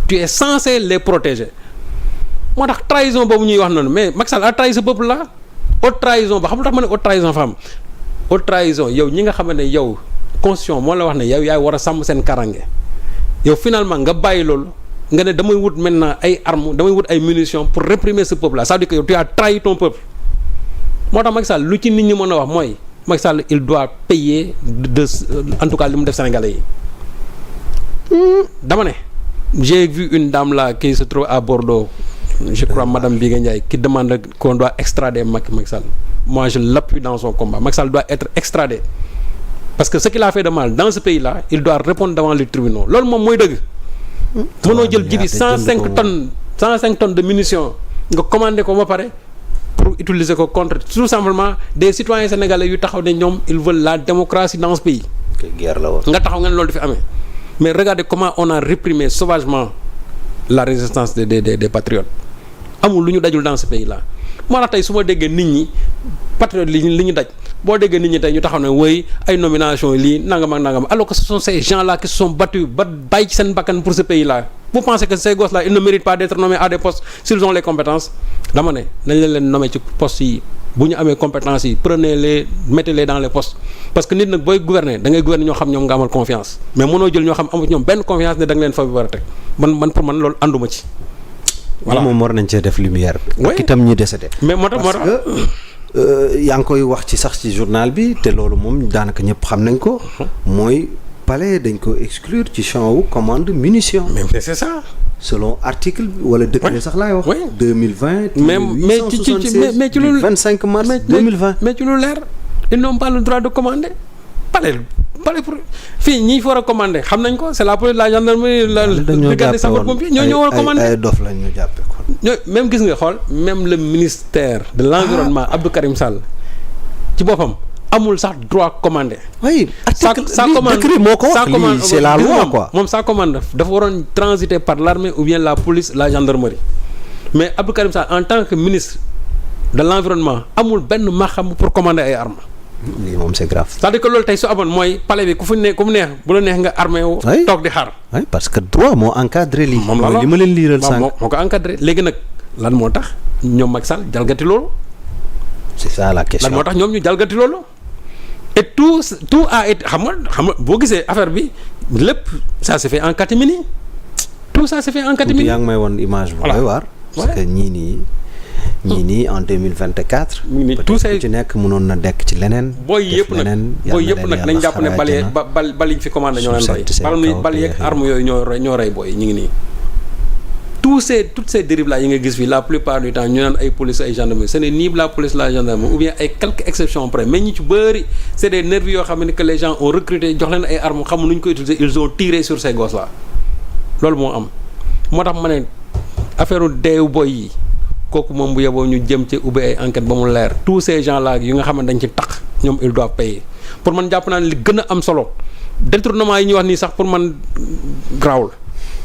tu es censé les protéger moo tax trahison boobu ñuy wax noonu mais Macky Sall a trahi ce peuple là haute trahison ba xam lu tax ma ne haute trahison femme haute trahison yow ñi nga xam ne yow constitution moo la wax ne yow yaay war a sàmm seen karange yow finalement nga bàyyi loolu nga ne damay wut maintenant ay armes damay wut ay munitions pour réprimer ce peuple là ça veut dire que yow tu as trahi ton peuple moo tax Macky Sall lu ci nit ñi mën a wax mooy Macky Sall il doit payer en tout cas li mu def Sénégalais yi dama ne j'ai vu une dame là qui se trouve à Bordeaux je crois madame Biga Ndiaye qui demande qu'on doit extrader Macky Sall moi je l'appuie dans son combat Macky Sall doit être extradé parce que ce qu'il a fait de mal dans ce pays là il doit répondre devant les tribunaux loolu moom mooy dëgg mënoo jël jibi 105 tonnes de munitions nga commandé ko ba pare pour utiliser ko contre tout simplement des citoyens sénégalais yu taxaw ne ñoom ils veulent la démocratie dans ce pays guerre la woon nga taxaw nga ne loolu du fi amee mais regardez comment on a réprimé sauvagement la résistance des patriotes amul lu ñu dajul dans ce pays là moo tax tey su ma déggee nit ñi patriotes li ñu daj boo déggee nit ñi tey ñu taxaw ne woy ay nomination lii nangam ak nangam alors que ce sont ces gens là qui se sont battus ba bàyyi ci seen bakkan pour ce pays là vous pensez que ces gosses là ils ne méritent pas d'être nommés à des postes s'ils ont les compétences dama ne nañ leen nommer ci postes yi bu ñu amee compétences yi prenez-les mettez-les dans les postes parce que nit nag booy gouverner da ngay gouverner ñoo xam ñoom nga amal confiance mais mënoo jël ñoo xam amu ñoom benn confiance ne da nga leen fa war a teg man pour man loolu ànduma ci. voilà moom war nañ cee def lumière. oui ak itam ñi décédé. mais moo tax parce que yaa ngi koy wax ci sax ci journal bi te loolu moom daanaka ñëpp xam nañ ko. mooy palais dañ ko exclure ci champ wu commande munitions. mais c'est ça. selon article wala décret sax laay wax. 2020. mais ci lu 25 mars 2020. mais ci lu leer ils n'ont pas le droit de commander palais pour fii ñi fa war a commander xam nañ ko c'est la police la gendarmerie la brigade des sapeurs-pompiers ñoo war a commander ay dof lañ ñu jàppee ko. ñoo même gis nga xool même le ministère de l'environnement Abdou Karim Sall ci boppam amul sax droit commander. oui article décret moo ko wax lii c'est la loi quoi. moom sa commande dafa waroon transiter par l'armée ou bien la police la gendarmerie mais Abdou Karim Sall en tant que ministre de l'environnement amul benn maxam pour commander ay armes. lii moom c'est grave. c'est-à-dire que loolu tey su amoon mooy palais bi ku mu neex bu la neex nga armé wu. toog di xaar. oui parce que droit moo encadré lii. moom li ma leen liiral sànq. moo ko encadré léegi nag lan moo tax ñoom Macky Sall jalgati loolu. c'est ça la question lan moo tax ñoom ñu jalgati loolu. et tout a été xam nga boo gisee affaire bi lépp ça s'est fait en catimini. tout ça s'est fait en catimini. yaa ngi may woon image bu doy waar. parce que ñii nii en 2024. tout ça ci nekk mënoon na dekk ci leneen. booy yëpp nag nañ jàpp ne bal yi fi commandé ñoo leen rey. bal yeeg armes yooyu ñoo rey booy ñu ngi nii. toutes ces dérives là yi nga gis fii la plupart du temps ñu naan ay police ay gendarmerie ce n'est ni la police la gendarmerie ou bien ay quelques exceptions près mais ñi ci bëri c'est des nervis yoo xam ne que les gens ont recruté jox leen ay armes xamul nu ñu ko utiliser ils ont tiré sur ces gosses là loolu moo am moo tax ma ne affaire deewu boy yi kooku moom bu yeboo ñu jëm ci ubbi ay enquête ba mu leer tous ces gens là yu nga xam ne dañ ci tax ñoom ils doivent payer pour man jàpp naa ne li gën a am solo détournement yi ñuy wax nii sax pour man grawul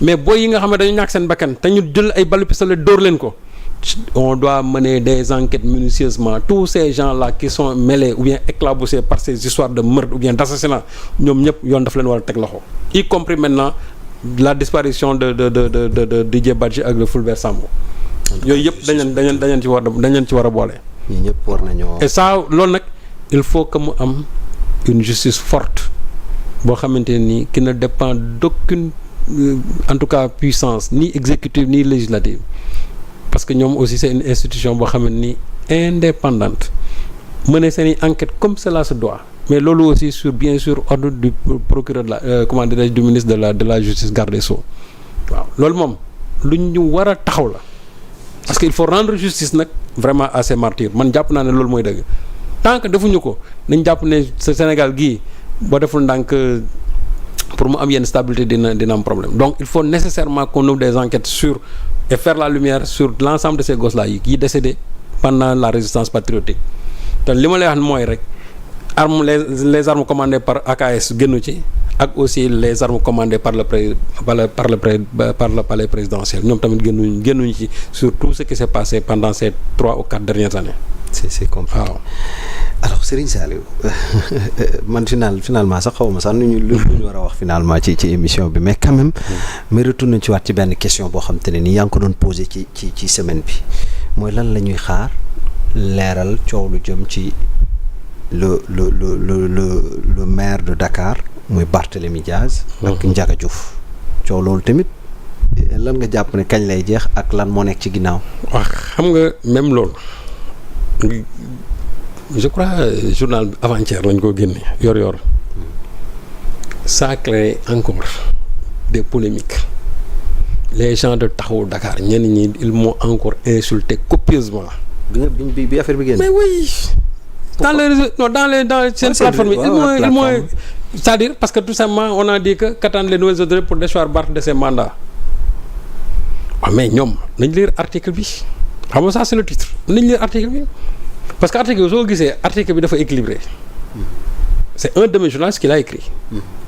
mais booy yi nga xam ne dañu ñàkk seen bakkan te ñu jël ay ballu pistolet dóor leen ko on doit mener des enquêtes minutieusement tous ces gens là qui sont mêlés ou bien éclaboussés par ces histoires de meurtre ou bien d'assassinat ñoom ñëpp yoon daf leen war a teg loxo y compris maintenant la disparition de Didier Badji ak de Fulbert Sambou yooyu yëpp dañ leen ci war a boole. ñii ñëpp war nañoo. et ça loolu nag il faut que mu am une justice forte boo xamante ni qui ne dépend d'aucune en tout cas puissance ni exécutive ni législative parce que ñoom aussi c'est une institution boo xam ne ni indépendante mener seeni enquête comme cela se doit mais loolu aussi bien sûr ordre du procureur de la comment dirais-je du ministre de la justice garde des sceaux waaw loolu moom lu ñu war a taxaw la parce que il faut rendre justice nag vraiment à ces martyrs man jàpp naa ne loolu mooy dëgg tant que defuñu ko nañ jàpp ne ce Sénégal gii boo deful ndànk pour mu am yenn stabilité dina am problème donc il faut nécessairement qu'on ouvre des enquêtes sur et faire la lumière sur l'ensemble de ces gosses là yi décédés pendant la résistance patriotique te li ma lay wax mooy rek les armes commandées par AKS génnu ci ak aussi les armes commandées par le palais présidentiel ñoom tamit génnuñu ci sur tout ce qui s'est passé pendant ces 3 ou 4 dernières années. c'est compliqué. waaw alors Serigne Saliou man finalement sax xaw ma sax lu ñu war a wax finalement ci émission bi mais quand même mais retourné ci waat ci benn question boo xam te ne nii yaa ngi ko doon posé ci semaine bi mooy lan la ñuy xaar leeral coow lu jëm ci le maire de Dakar muy Barthélémy Diaz ak Ndiaga Diouf coow loolu tamit lan nga jàpp ne kañ lay jeex ak lan moo nekk ci ginnaaw. waaw xam nga même loolu je crois journal bi avant-hier lañ ko génne yor ça crée encore des polémiques les gens de Taxawu Dakar ñenn ñi ils m'ont encore insulté copieusement. bi affaire bi génn. mais oui. dans seen plateforme ils m'ont c'est-à-dire parce que tout simplement on a dit que qu'attendent les nouvelles autorités pour déchoir Barth de ses mandats. waaw mais ñoom nañ lire article bi xam nga ça c'est le titre nañ lire article bi parce que article bi soo gisee article bi dafa équilibré c'est un de mes journalistes qui l'a écrit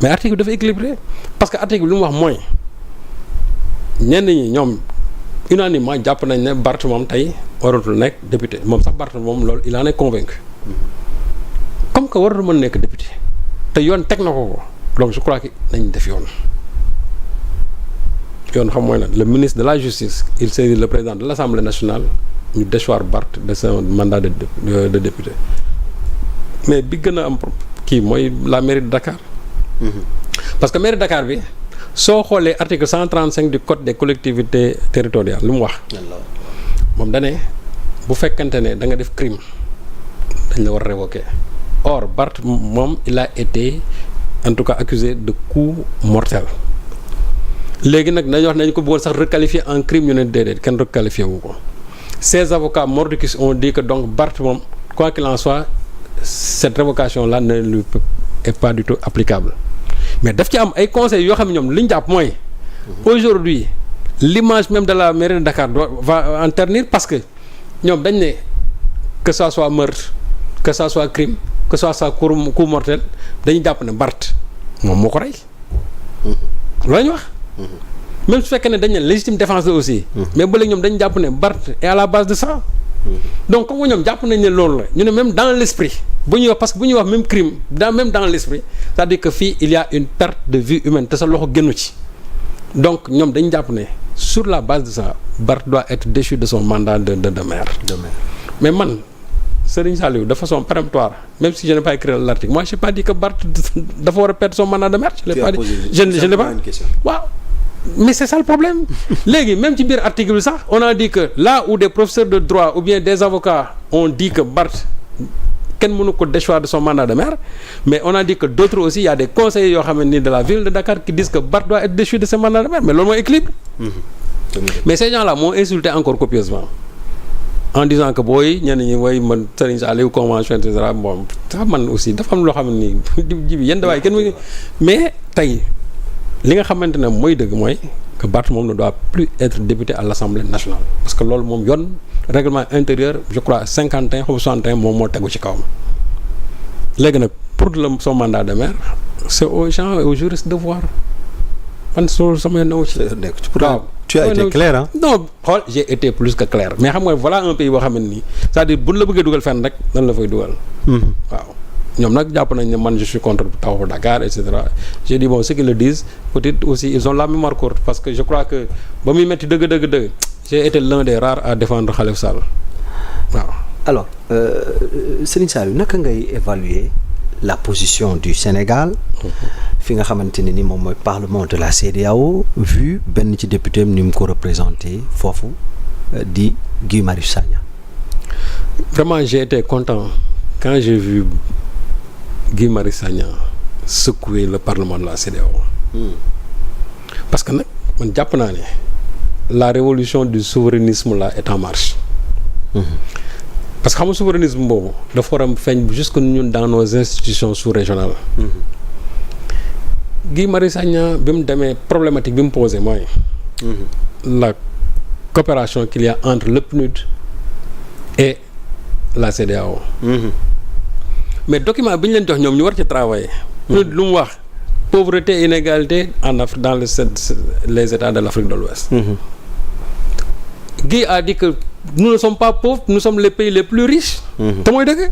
mais article bi dafa équilibré parce que article bi lu mu wax mooy ñenn ñi ñoom unanimement jàpp nañ ne Barth moom tey waratul nekk député moom sax Barth moom loolu il en est convaincu comme que waratul mën nekk député te yoon teg na ko donc je crois que nañ def yoon xam mooy lan le ministre de la justice il saisit le président de l'Assemblée nationale ñu déchoir Barth de son mandat de député mais bi gën a am kii mooy la mairie de Dakar parce que mairie de Dakar bi soo xoolee article 135 du code des collectivités territoriales lu mu wax moom dane bu fekkante ne da nga def crime dañ la war a révoquer or Barth moom il a été en tout cas accusé de coup mortel léegi nag dañu wax nañu ko bëggoon sax requalifier en crime ñu ne déedéet kenn requalifié wu ko ces avocats mordicus ont dit que donc Barth moom quoi qu'il en soit cette révocation là ne lui est pas du tout applicable mais daf ci am ay conseils yoo xam ne ñoom li ñu jàpp mooy aujourd'hui l'image même de la mairie de Dakar va en ternir parce que ñoom dañ ne que ça soit meurtre que ça soit crime que ça soit coup mortel dañuy jàpp ne Barth moom moo ko rey loolu la ñu wax même su fekkee ne dañ ne légitime défense la aussi mais ba léegi ñoom dañ jàpp ne Barth est à la base de ça donc comme ñoom jàpp nañ ne loolu la ñu ne même dans l'esprit bu ñuy wax parce que bu ñuy wax même crime même dans l'esprit c'est-à-dire que fii il y a une perte de vie humaine te sa loxo génnu ci donc ñoom dañ jàpp ne sur la base de ça Barth doit être déchu de son mandat de maire mais man Serigne Saliou de façon péremptoire même si je n'ai pas écrit l'article moi j'ai pas dit que Barth dafa war a perdre son mandat de maire je l'ai pas dit je n'ai pas waaw mais c'est ça le problème léegi même ci biir article bi sax on a dit que là où des professeurs de droit ou bien des avocats ont dit que Barth kenn mënu ko déchoir de son mandat de maire mais on a dit que d'autres aussi il y a des conseillers yoo xam ne ni de la ville de Dakar qui disent que Barth doit être déchu de son mandat de maire mais loolu mooy équilibre mais ces gens là m'ont insulté encore copieusement en disant que booy ñenn ñi way man Serigne Saliou convention et cetera bon sax man aussi dafa am loo xam ne nii ji bi yenn dawaay kenn mais tey li nga xamante ne mooy dëgg mooy que Barth moom ne doit plus être député à l'Assemblée nationale parce que loolu moom yoon règlement intérieur je crois 51 ou 61 moom moo tegu ci kawam léegi nag pour son mandat de maire c'est aux gens et aux juristes de voir man soo sama new ci waaw tu as été clair hein non xool j'ai été plus que clair mais xam nga voilà un pays boo xam ne nii c'est-à-dire buñ la bëggee dugal fenn rek nan la fay dugal waaw ñoom nag jàpp nañ ne man je suis contre Taxawu Dakar et cetera j'ai dit bon ceux qui le disent peut-être aussi ils ont la mémoire courte parce que je crois que ba muy metti dëgg j'ai été l'un des rares à défendre Khalifa Sall waaw. alors Serigne Saliou naka ngay évaluer la position du Sénégal fi nga xamante ne ni moom mooy parlement de la CEDEAO vu benn ci député ni mu ko représenté foofu di Guy Marius Sagna. Vraiment j'ai été content quand j'ai vu Guy Marius Sagna secouer le parlement de la CEDEAO parce que nag man jàpp naa ne la révolution du souverainisme là est en marche parce que xam nga souverainisme boobu dafa war a feeñ jusque ñun dans nos institutions sous-régionales Guy Marius Sagna bi mu demee problématique bi mu posé mooy la coopération qu'il y a entre le PNUD et la CEDEAO mais document bi ñu leen jox ñoom ñu war ci travailler PNUD lu mu wax pauvreté et inégalité en Afrique dans les États de l'Afrique de l'Ouest Guy a dit que nous ne sommes pas pauvres nous sommes les pays les plus riches te mooy dëgg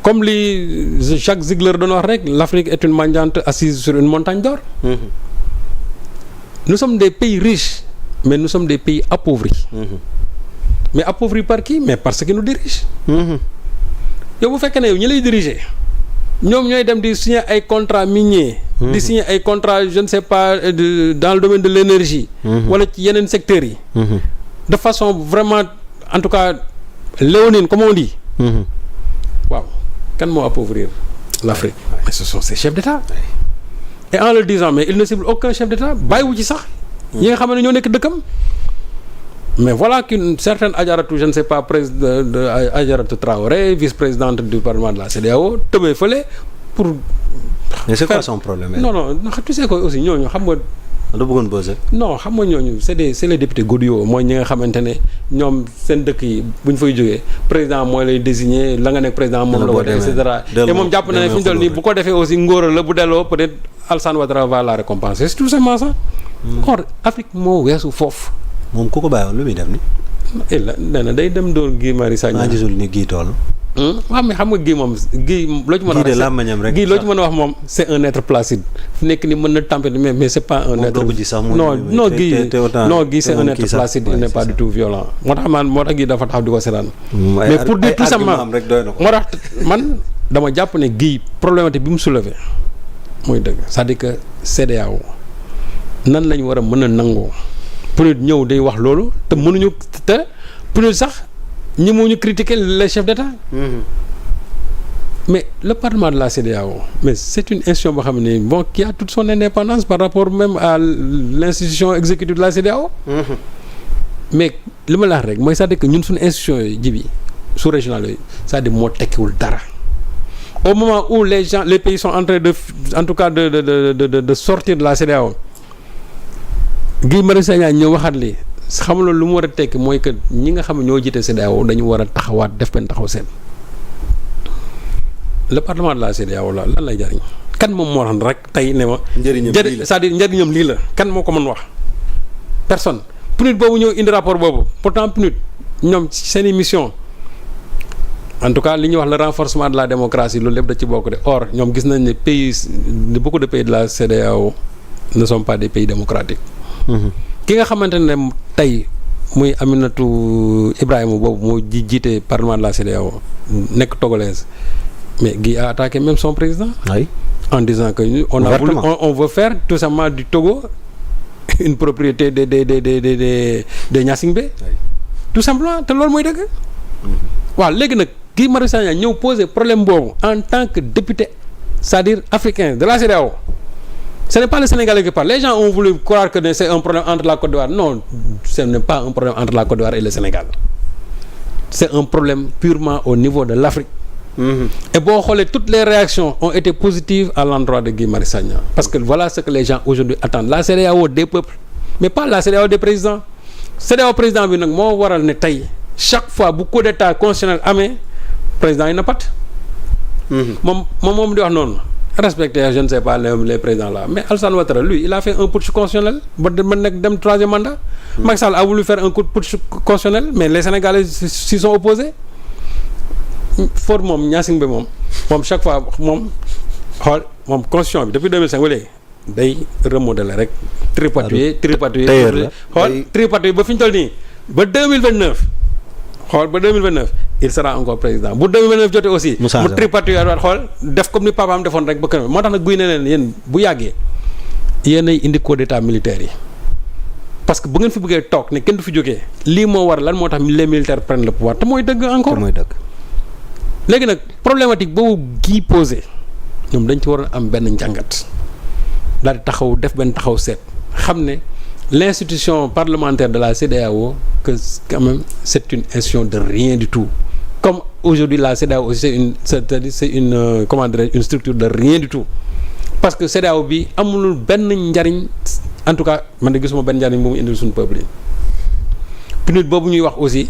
comme li Jacques Ziegler doon wax rek l'Afrique est une mendiante assise sur une montagne d'or. Nous sommes des pays riches mais nous sommes des pays appauvris. Mais appauvris par qui? Mais parce qu'ils nous dirigent. yow bu fekkee ne yow ñi lay diriger ñoom ñooy dem di signer ay contrats miniers. di signer ay contrats je ne sais pas dans le domaine de l'énergie. wala ci yeneen secteurs yi. de façon vraiment en tout cas léonine comme on dit. waaw kan moo appauvrir l'Afrique? Mais ce sont ces chefs d'État. Et en le disant mais il ne cible aucun chef d'État bàyyiwu ci sax. ñi nga xam ne ñoo nekk dëkkam. Mais voilà qu'une certaine Adjaratou, je ne sais pas, président de Adjaratou Traoré, vice-présidente du Parlement de la CEDEAO, tëbee fële pour. Mais c'est quoi son problème? Non, tu sais quoi aussi ñooñu xam nga. da bëggoon bosé. Non xam nga ñooñu c'est les députés godiots mooy ñi nga xamante ne ñoom seen dëkk yi bu ñu fay jógee président mooy lay désigner la nga nekk président moom la wote et cetera. te moom jàpp na ne fi ñu toll nii bu ko defee aussi ngóora la bu delloo peut-être Alassane Ouattara va la récompenser c'est tout simplement ça. Or Afrique moo weesu foofu. moom ku ko bàyyiwoon lu muy def ni nee na day dem doon Guy Marius Sagna. maa gisul ni Guy toll. waaw mais xam nga Guy moom Guy loo ci mën a wax. Guy de làmmiñam rek. Guy loo ci mën a wax moom c'est un être placide. fu nekk ni mën na tempérer mais c'est pas un être. non Guy c'est un être placide il n'est pas du tout violent. moo tax Guy dafa taxaw di ko seetaan. mais pour dire tout simplement moo tax man dama jàpp ne Guy problématique bi mu soulevé mooy dëgg c'est-à-dire que CEDEAO nan lañ war a mën a nangoo. PNUD ñëw day wax loolu te mënuñu te PNUD sax ñi mu ñu critiquer les chefs d'État. Mais le Parlement de la CEDEAO mais c'est une institution boo xam ne bon qui a toute son indépendance par rapport même à l'institution exécutive de la CEDEAO. Mais li ma la wax rek mooy c'est-à-dire que ñun suñu institution yooyu jibi sous-régionales yooyu c'est-à-dire moo tekkiwul dara. Au moment où les pays sont en train de en tout cas de sortir de la CEDEAO. Guy Marius Sagna ñëw waxaat li xamuloo lu mu war a tekki mooy que ñi nga xam ne ñoo jiite CEDEAO dañu war a taxawaat def benn taxaw seen le parlement de la CEDEAO la lan lay jariñ kan moom moo xam rek tey ne ma. c'est-à-dire njëriñam lii la kan moo ko mën wax personne. PNUD boobu ñëw indi rapport boobu pourtant PNUD ñoom seen i mission en tout cas li ñuy wax le renforcement de la démocratie loolu lépp da ci bokk de or ñoom gis nañ ne pays beaucoup de pays de la CEDEAO ne sont pas des pays démocratiques. ki nga xamante ne tey muy Aminata Ibrahima boobu moo jiite parlement de la CEDEAO nekk togolaise mais Guy a attaqué même son président. Oui. En disant que on veut faire tout simplement du Togo une propriété de Gnassingbé. Oui. Tout simplement te loolu mooy dëgg. waaw léegi nag Guy Marius Sagna ñëw poser problème boobu en tant que député c'est-à-dire africain de la CEDEAO. Ce n'est pas le Sénégalais qui parle. Les gens ont voulu croire que c'est un problème entre la Côte d'Ivoire. Non, ce n'est pas un problème entre la Côte d'Ivoire et le Sénégal. C'est un problème purement au niveau de l'Afrique. Et bon, toutes les réactions ont été positives à l'endroit de Guy Marius Sagna. Parce que voilà ce que les gens aujourd'hui attendent. La CEDEAO des peuples, mais pas la CEDEAO des présidents. CEDEAO président bi nag moo waral ne tey chaque fois bu coup d'état constitutionnel amee président yi na pat. moom di wax noonu. Respecter je ne sais pas les présidents là mais Alassane Ouattara lui il a fait un putsch constitutionnel ba nekk dem troisième mandat. Macky Sall a voulu faire un putsch constitutionnel mais les Sénégalais s'y sont opposés. For moom Gnassingbé moom chaque fois moom constitution bi depuis 2005 ba léegi day remodeler rek. tripatouiller tripatouiller ba fi ñu toll nii ba 2029 ba 2029. il sera encore président bu 2029 jotee aussi. mu tripatouiller waat xool def comme ni papaam defoon rek ba kenn moo tax nag guy ne leen yéen bu yàggee yéenay indi coup d'état militaire yi parce que bu ngeen fi bëggee toog ne kenn du fi jógee lii moo war lan moo tax les militaires prennent le pouvoir te mooy dëgg encore. te mooy dëgg. léegi nag problématique boobu gii posé ñoom dañ ci waroon am benn njàngat daal di taxaw def benn taxaw seet xam ne l'institution parlementaire de la CEDEAO que quand même c'est une institution de rien du tout. Comme aujourd'hui la CEDEAO aussi c'est une comment dirais-je une structure de rien du tout parce que CEDEAO bi amul benn njariñ en tout cas man de gisuma benn njariñ bu mu indil suñu peuple yi PNUD boobu ñuy wax aussi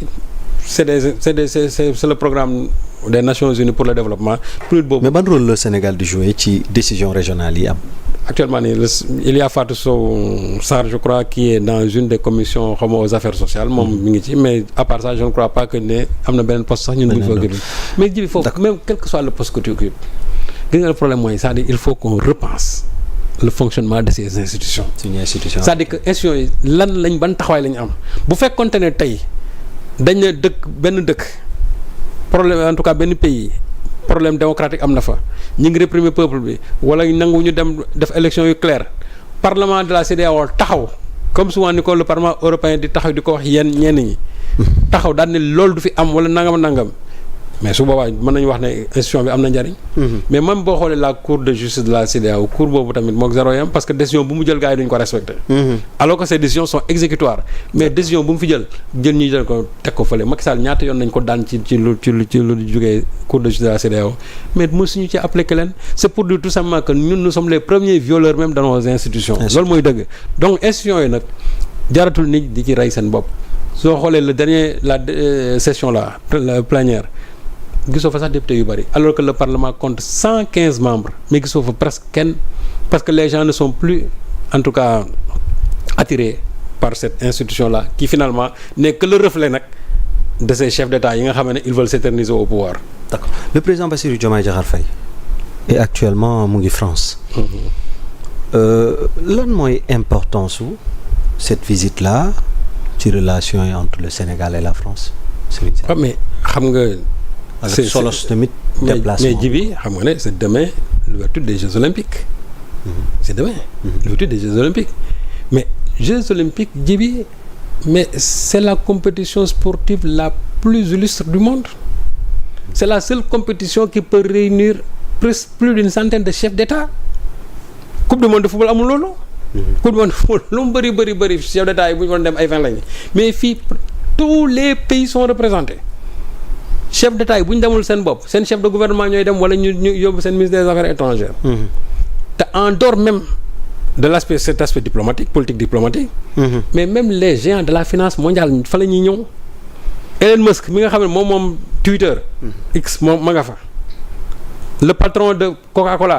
c'est le programme des Nations Unies pour le développement PNUD boobu. mais ban rôle le Sénégal di jouer ci décision régionale yi am actuellement nii il y a Fatou Sow Sarr je crois qui est dans une des commissions xaw ma aux affaires sociales moom mi ngi ci mais à part ça je ne crois pas que ne am na beneen poste sax ñun duñ fa gën mais ji bi foofu même quel que soit le poste que tu occupes gis nga le problème mooy c'est-à-dire il faut qu'on repense le fonctionnement de ces institutions. C'est-à-dire que institutions yi lan lañ ban taxawaay lañ am bu fekkonte ne tey dañ ne benn dëkk problème en tout cas benn pays problème démocratique am na fa ñu ngi réprimer peuple bi wala nangu ñu dem def élection yu claire parlement de la CEDEAO taxaw comme souvent ni ko le parlement européen di taxaw di ko wax ñenn ñi taxaw daal ne loolu du fi am wala nangam mais su boobaa mën nañu wax ne institution bi am na njariñ. mais même boo xoolee la cour de justice de la CEDEAO cour boobu tamit moog zéro yam parce que décision bu mu jël gars yi duñ ko respecté. alors que ces décisions sont exécutoires mais décision bu mu fi jël ñu jël ko teg ko fële Macky Sall ñaata yoon nañ ko daan ci lu jógee cour de justice de la CEDEAO mais mësuñu ci appliqué leen c'est pour dire tout simplement que ñun nous sommes les premiers violeurs même de nos institutions. loolu mooy dëgg donc institutions yi nag jaratul nit di ci rey seen bopp soo xoolee la session là la plénière. gisoo fa sax député yu bëri alors que le parlement compte 115 membres mais gisoo fa presque kenn parce que les gens ne sont plus en tout cas attirés par cette institution là qui finalement n'est que le reflet nag de ces chefs d'État yi nga xam ne ils veulent s'éterniser au pouvoir. D'accord. Le président Bassirou Diomaye Diakhar Faye est actuellement mu ngi France. Lan mooy importance su cette visite là ci relation yi entre le Sénégal et la France. mais xam nga. avec solos tamit déplacement mais ji bi xam nga ne c'est demain l'ouverture des Jeux Olympiques. C'est demain. L'ouverture des Jeux Olympiques mais Jeux Olympiques ji bi mais c'est la compétition sportive la plus illustre du monde. C'est la seule compétition qui peut réunir presque plus d'une centaine de chefs d'État. Coupe du monde de football amul loolu. Coupe du monde de football lu mu bëri chefs d'État yi bu ñu doon dem ay 20 lañu mais fii tous les pays sont représentés. chef d'État yi bu ñu demul seen bopp seen chef de gouvernement ñooy dem wala ñu yóbbu seen ministre des affaires étrangères. te en dehors même de cet aspect diplomatique politique diplomatique. mais même les géants de la finance mondiale fa la ñuy ñëw. Elon Musk mi nga xam ne moom Twitter. X moom ma nga fa. le patron de Coca-Cola.